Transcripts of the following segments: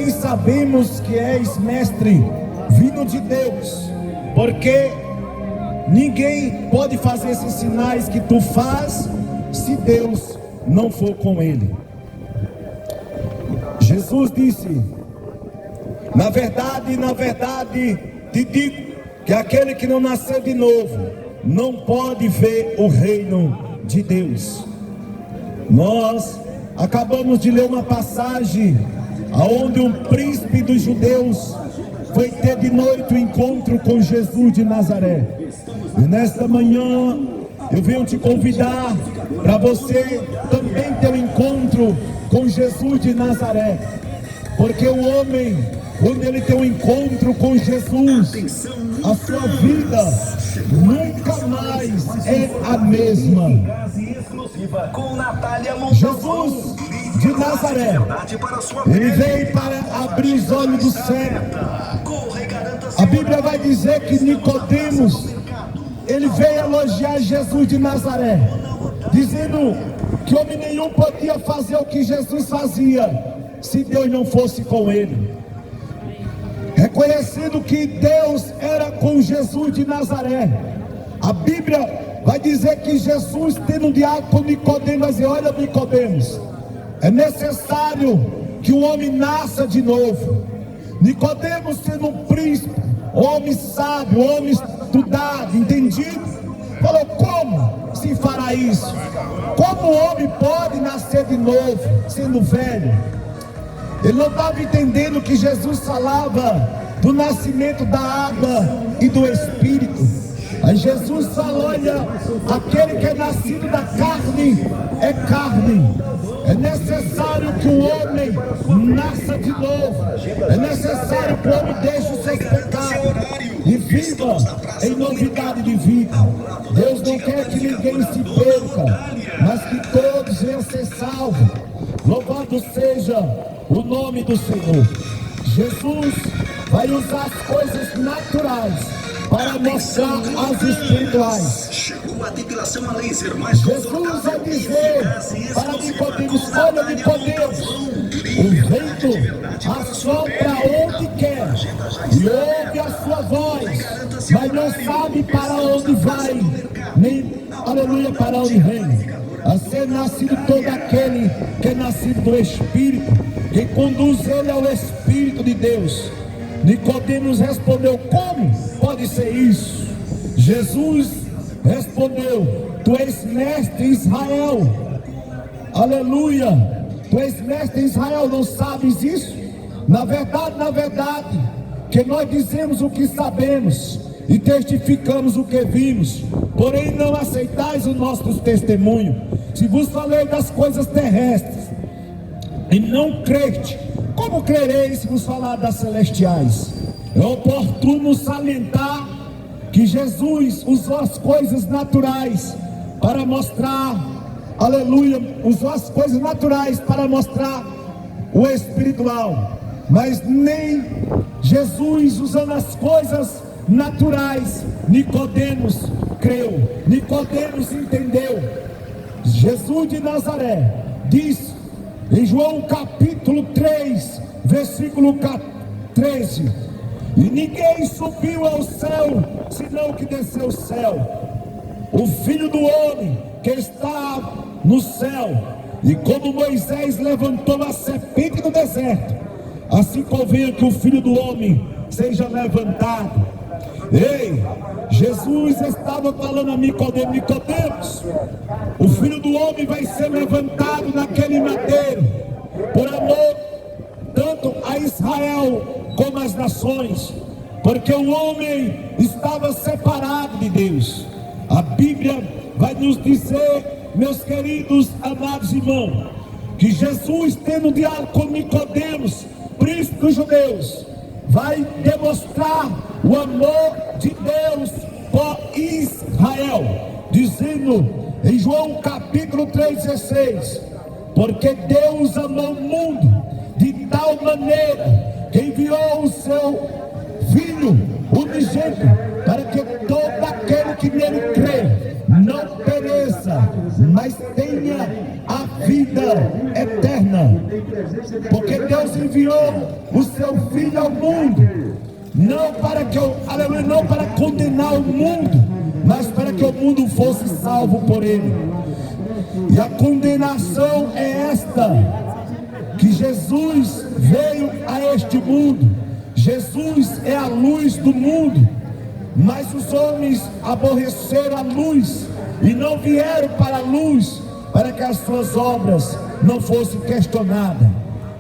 bem sabemos que és mestre vindo de Deus, porque ninguém pode fazer esses sinais que tu faz se Deus não for com ele. Jesus disse: na verdade, te digo que aquele que não nasceu de novo não pode ver o reino de Deus. Nós acabamos de ler uma passagem onde um príncipe dos judeus foi ter de noite o encontro com Jesus de Nazaré. E nesta manhã eu venho te convidar para você também ter um encontro com Jesus de Nazaré, porque o homem, quando ele tem um encontro com Jesus, a sua vida nunca mais é a mesma. Jesus de Nazaré, ele veio para abrir os olhos do cego. A Bíblia vai dizer que Nicodemos, ele veio elogiar Jesus de Nazaré, dizendo que homem nenhum podia fazer o que Jesus fazia se Deus não fosse com ele. Reconhecendo que Deus era com Jesus de Nazaré, a Bíblia vai dizer que Jesus, tendo um diálogo com Nicodemos, vai dizer: olha, Nicodemos, é necessário que o homem nasça de novo. Nicodemos, sendo um príncipe, homem sábio, homem estudado, entendido, falou: como se fará isso? Como o homem pode nascer de novo, sendo velho? Ele não estava entendendo que Jesus falava do nascimento da água e do Espírito. Aí Jesus fala: olha, aquele que é nascido da carne é carne. É necessário que o homem nasça de novo. É necessário que o homem deixe os seus pecados e viva em novidade de vida. Deus não quer que ninguém se perca, mas que todos venham ser salvos. Louvado seja o nome do Senhor. Jesus vai usar as coisas naturais para mostrar as espirituais. Jesus vai dizer para Nicodemos: olha, Nicodemos, o vento assopra onde quer e ouve a sua voz, mas não sabe para onde vai, nem, aleluia, para onde vem. A ser nascido todo aquele que é nascido do Espírito, quem conduz ele é o Espírito de Deus. Nicodemos respondeu: como pode ser isso? Jesus respondeu: tu és mestre em Israel. Aleluia, tu és mestre em Israel, não sabes isso? Na verdade, que nós dizemos o que sabemos e testificamos o que vimos, porém não aceitais o nosso testemunho. Se vos falei das coisas terrestres e não creste, como crereis se vos falar das celestiais? É oportuno salientar que Jesus usou as coisas naturais para mostrar, aleluia, usou as coisas naturais para mostrar o espiritual, mas nem Jesus usando as coisas naturais, Nicodemos creu, Nicodemos entendeu. Jesus de Nazaré diz em João capítulo 3, versículo 13: e ninguém subiu ao céu, senão que desceu ao céu, o Filho do Homem que está no céu. E como Moisés levantou a serpente no deserto, assim convém que o Filho do Homem seja levantado. Ei, Jesus estava falando a Nicodemos: Nicodemos, o Filho do Homem vai ser levantado naquele madeiro, por amor tanto a Israel como as nações, porque o homem estava separado de Deus. A Bíblia vai nos dizer, meus queridos amados irmãos, que Jesus, tendo diálogo com Nicodemos, príncipe dos judeus, vai demonstrar o amor de Deus por Israel, dizendo em João capítulo 3,16: porque Deus amou o mundo de tal maneira que enviou o seu Filho unigênito, para que todo aquele que nele crê não pereça, mas tenha a vida eterna. Porque Deus enviou o seu Filho ao mundo, não para condenar o mundo, mas para que o mundo fosse salvo por ele. E a condenação é esta: que Jesus veio a este mundo. Jesus é a luz do mundo, mas os homens aborreceram a luz e não vieram para a luz, para que as suas obras não fossem questionadas.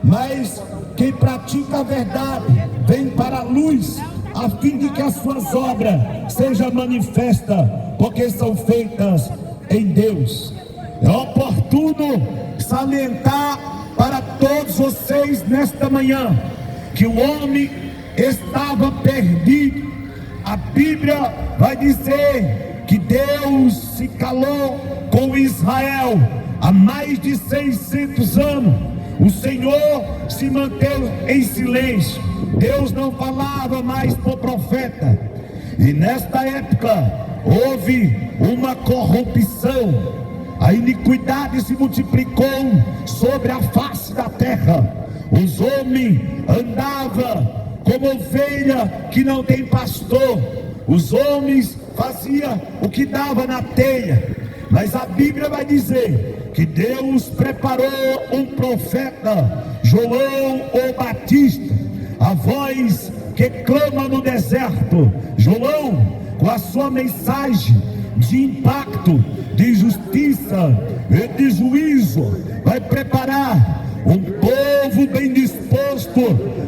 Mas quem pratica a verdade vem para a luz, a fim de que as suas obras sejam manifestas, porque são feitas em Deus. É oportuno salientar para todos vocês nesta manhã que o homem estava perdido. A Bíblia vai dizer que Deus se calou com Israel há mais de 600 anos. O Senhor se manteve em silêncio. Deus não falava mais por profeta. E nesta época houve uma corrupção. A iniquidade se multiplicou sobre a face da terra. Os homens andavam como ovelha que não tem pastor. Os homens faziam o que dava na telha. Mas a Bíblia vai dizer que Deus preparou um profeta, João o Batista, a voz que clama no deserto. João, com a sua mensagem de impacto, de justiça e de juízo, vai preparar um povo bem disposto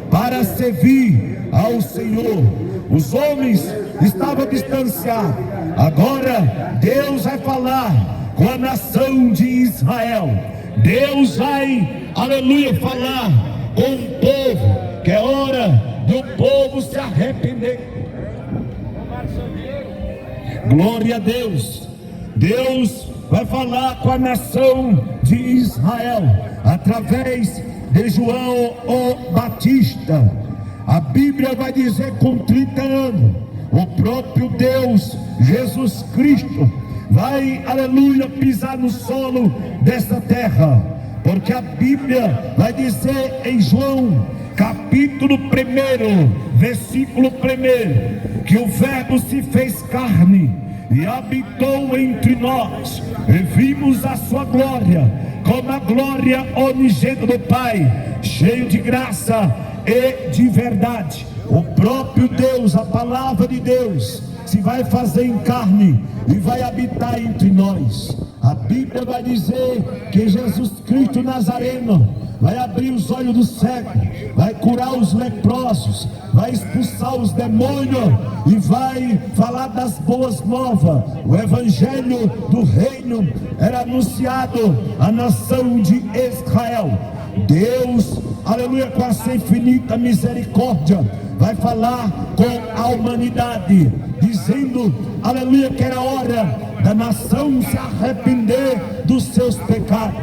para servir ao Senhor. Os homens estavam distanciados. Agora Deus vai falar com a nação de Israel. Deus vai, aleluia, falar com o povo, que é hora do povo se arrepender. Glória a Deus. Deus vai falar com a nação de Israel através de João o Batista. A Bíblia vai dizer, com 30 anos, o próprio Deus, Jesus Cristo, vai, aleluia, pisar no solo dessa terra. Porque a Bíblia vai dizer em João, capítulo 1, versículo 1, que o Verbo se fez carne e habitou entre nós, e vimos a sua glória, como a glória unigênita do Pai, cheio de graça e de verdade. O próprio Deus, a palavra de Deus, se vai fazer em carne e vai habitar entre nós. A Bíblia vai dizer que Jesus Cristo Nazareno vai abrir os olhos do cego, vai curar os leprosos, vai expulsar os demônios e vai falar das boas novas. O evangelho do reino era anunciado à nação de Israel. Deus, aleluia, com a sua infinita misericórdia, vai falar com a humanidade, dizendo, aleluia, que era hora da nação se arrepender dos seus pecados.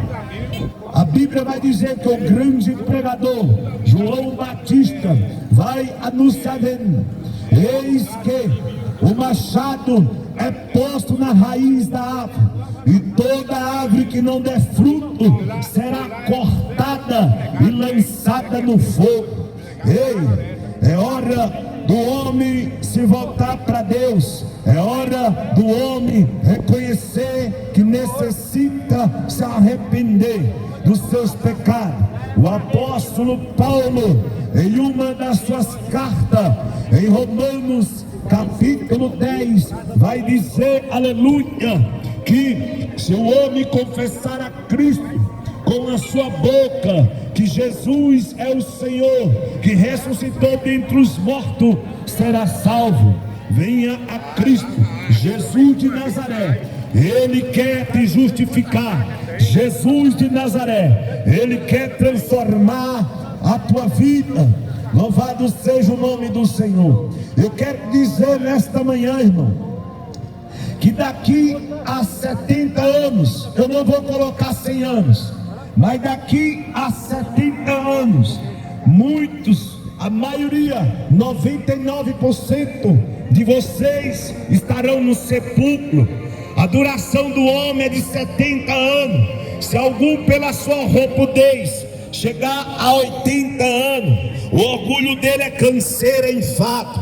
A Bíblia vai dizer que o grande pregador, João Batista, vai anunciar: eis que o machado é posto na raiz da árvore, e toda árvore que não der fruto será cortada e lançada no fogo. Ei, é hora do homem se voltar para Deus. É hora do homem reconhecer que necessita se arrepender dos seus pecados. O apóstolo Paulo, em uma das suas cartas, em Romanos capítulo 10, vai dizer, aleluia, que se o homem confessar a Cristo com a sua boca que Jesus é o Senhor, que ressuscitou dentre os mortos, será salvo. Venha a Cristo, Jesus de Nazaré. Ele quer te justificar. Jesus de Nazaré, Ele quer transformar a tua vida. Louvado seja o nome do Senhor. Eu quero dizer nesta manhã, irmão, que daqui a 70 anos, eu não vou colocar 100 anos, mas daqui a 70 anos, muitos, a maioria, 99% de vocês estarão no sepulcro. A duração do homem é de 70 anos. Se algum pela sua robustez chegar a 80 anos, o orgulho dele é canseira em fato.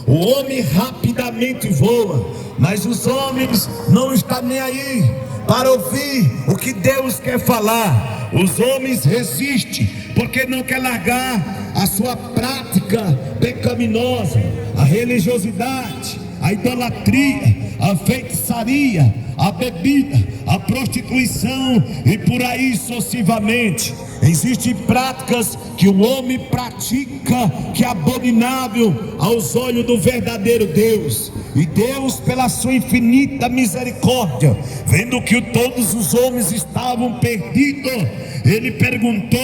O homem rapidamente voa, mas os homens não estão nem aí para ouvir o que Deus quer falar. Os homens resistem porque não quer largar a sua prática pecaminosa, a religiosidade, a idolatria, a feitiçaria, a bebida, a prostituição e por aí sucessivamente. Existem práticas que o homem pratica que é abominável aos olhos do verdadeiro Deus. E Deus, pela sua infinita misericórdia, vendo que todos os homens estavam perdidos, ele perguntou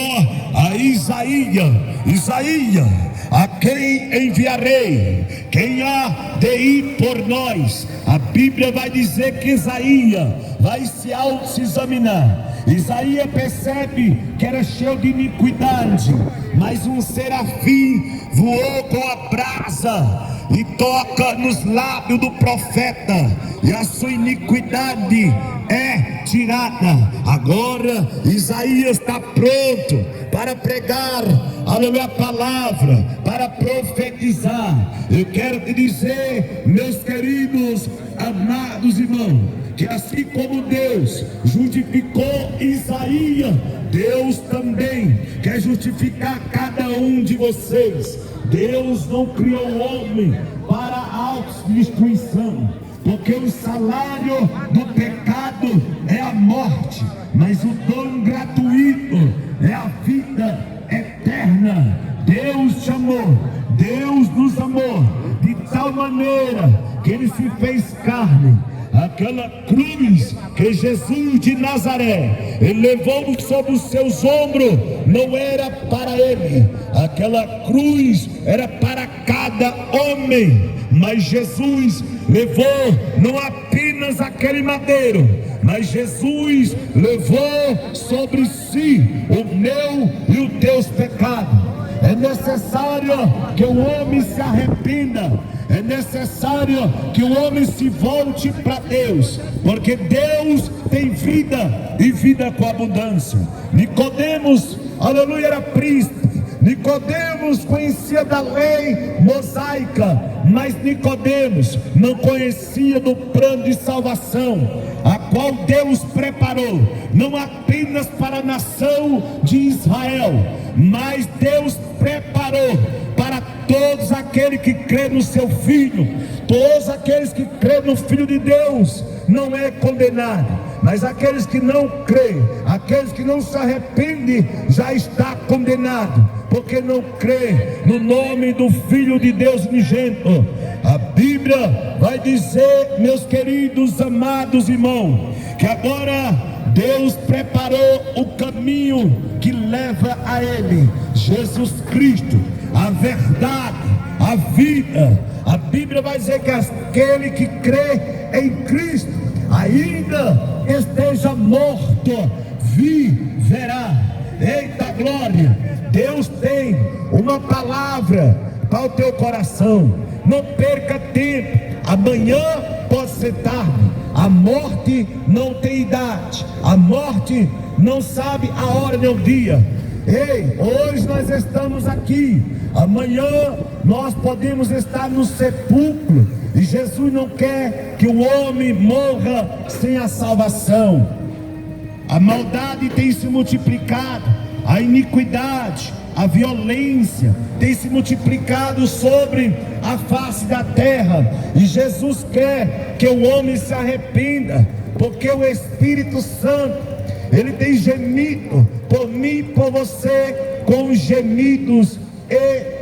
a Isaías: Isaías, a quem enviarei? Quem há de ir por nós? A Bíblia vai dizer que Isaías vai se auto-examinar. Isaías percebe que era cheio de iniquidade, mas um serafim voou com a brasa e toca nos lábios do profeta, e a sua iniquidade é tirada. Agora Isaías está pronto para pregar a palavra, para profetizar. Eu quero te dizer, meus queridos, amados irmãos, que assim como Deus justificou Isaías, Deus também quer justificar cada um de vocês. Deus não criou o homem para a autodestruição, porque o salário do pecado é a morte, mas o dom gratuito é a vida eterna. Deus te amou, Deus nos amou de tal maneira que Ele se fez carne. Aquela cruz que Jesus de Nazaré ele levou sobre os seus ombros, não era para ele, aquela cruz era para cada homem. Mas Jesus levou não apenas aquele madeiro, mas Jesus levou sobre si o meu e o teu pecado. É necessário que o homem se arrependa, é necessário que o homem se volte para Deus, porque Deus tem vida e vida com abundância. Nicodemos, aleluia, era príncipe. Nicodemos conhecia da lei mosaica, mas Nicodemos não conhecia do plano de salvação, a qual Deus preparou, não apenas para a nação de Israel, mas Deus preparou para todos aqueles que crêem no seu Filho. Todos aqueles que crêem no Filho de Deus não é condenado, mas aqueles que não creem, aqueles que não se arrependem, já está condenado, porque não crê no nome do Filho de Deus unigênito. A Bíblia vai dizer, meus queridos amados irmãos, que agora Deus preparou o caminho que leva a Ele, Jesus Cristo, a verdade, a vida. A Bíblia vai dizer que aquele que crê em Cristo, ainda esteja morto, viverá. Eita glória! Deus tem uma palavra para o teu coração. Não perca tempo. Amanhã pode ser tarde. A morte não tem idade. A morte não sabe a hora nem o dia. Ei, hoje nós estamos aqui. Amanhã nós podemos estar no sepulcro. E Jesus não quer que o homem morra sem a salvação. A maldade tem se multiplicado, a iniquidade, a violência tem se multiplicado sobre a face da terra, e Jesus quer que o homem se arrependa, porque o Espírito Santo, ele tem gemido por mim e por você, com gemidos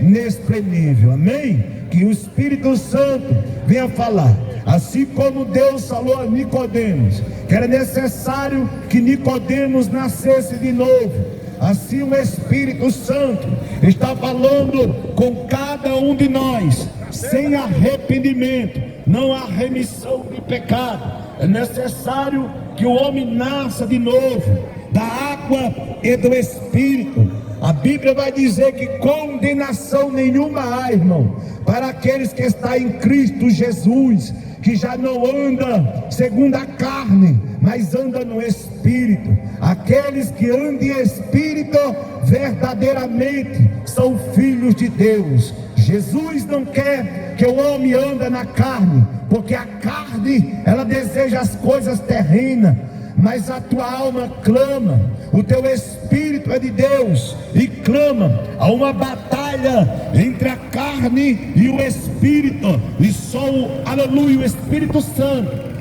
inexprimíveis. Amém? Que o Espírito Santo venha falar, assim como Deus falou a Nicodemos, que era necessário que Nicodemos nascesse de novo. Assim o Espírito Santo está falando com cada um de nós. Sem arrependimento não há remissão de pecado. É necessário que o homem nasça de novo da água e do Espírito. A Bíblia vai dizer que condenação nenhuma há, irmão, para aqueles que estão em Cristo Jesus, que já não anda segundo a carne, mas anda no Espírito. Espírito. Aqueles que andam em Espírito verdadeiramente são filhos de Deus. Jesus não quer que o homem ande na carne, porque a carne, ela deseja as coisas terrenas, mas a tua alma clama, o teu espírito é de Deus e clama. Há uma batalha entre a carne e o espírito, e só aleluia, o Espírito Santo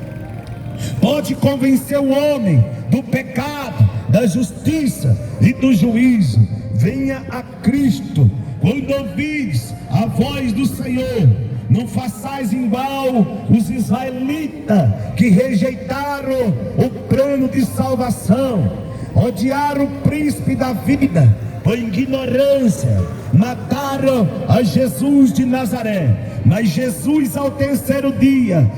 pode convencer o homem do pecado, da justiça e do juízo. Venha a Cristo. Quando ouvis a voz do Senhor, não façais igual os israelitas que rejeitaram o plano de salvação, odiaram o príncipe da vida por ignorância, mataram a Jesus de Nazaré. Mas Jesus ao terceiro dia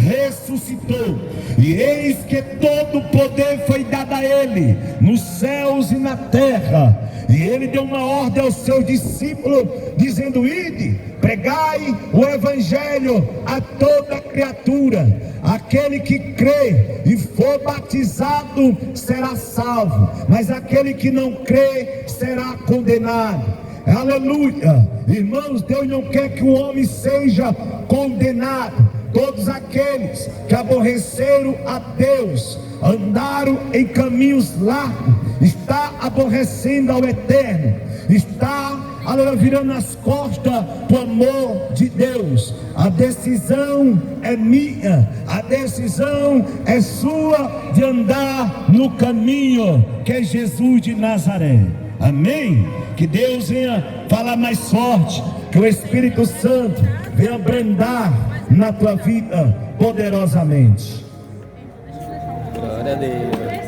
ressuscitou, e eis que todo o poder foi dado a ele, nos céus e na terra. E ele deu uma ordem aos seus discípulos, dizendo: ide, pregai o evangelho a toda criatura. Aquele que crê e for batizado será salvo, mas aquele que não crê será condenado. Aleluia, irmãos, Deus não quer que o homem seja condenado. Todos aqueles que aborreceram a Deus, andaram em caminhos largos, está aborrecendo ao Eterno, está virando as costas para o amor de Deus. A decisão é minha, a decisão é sua, de andar no caminho que é Jesus de Nazaré. Amém? Que Deus venha falar mais forte, que o Espírito Santo venha brindar na tua vida poderosamente. Glória a Deus.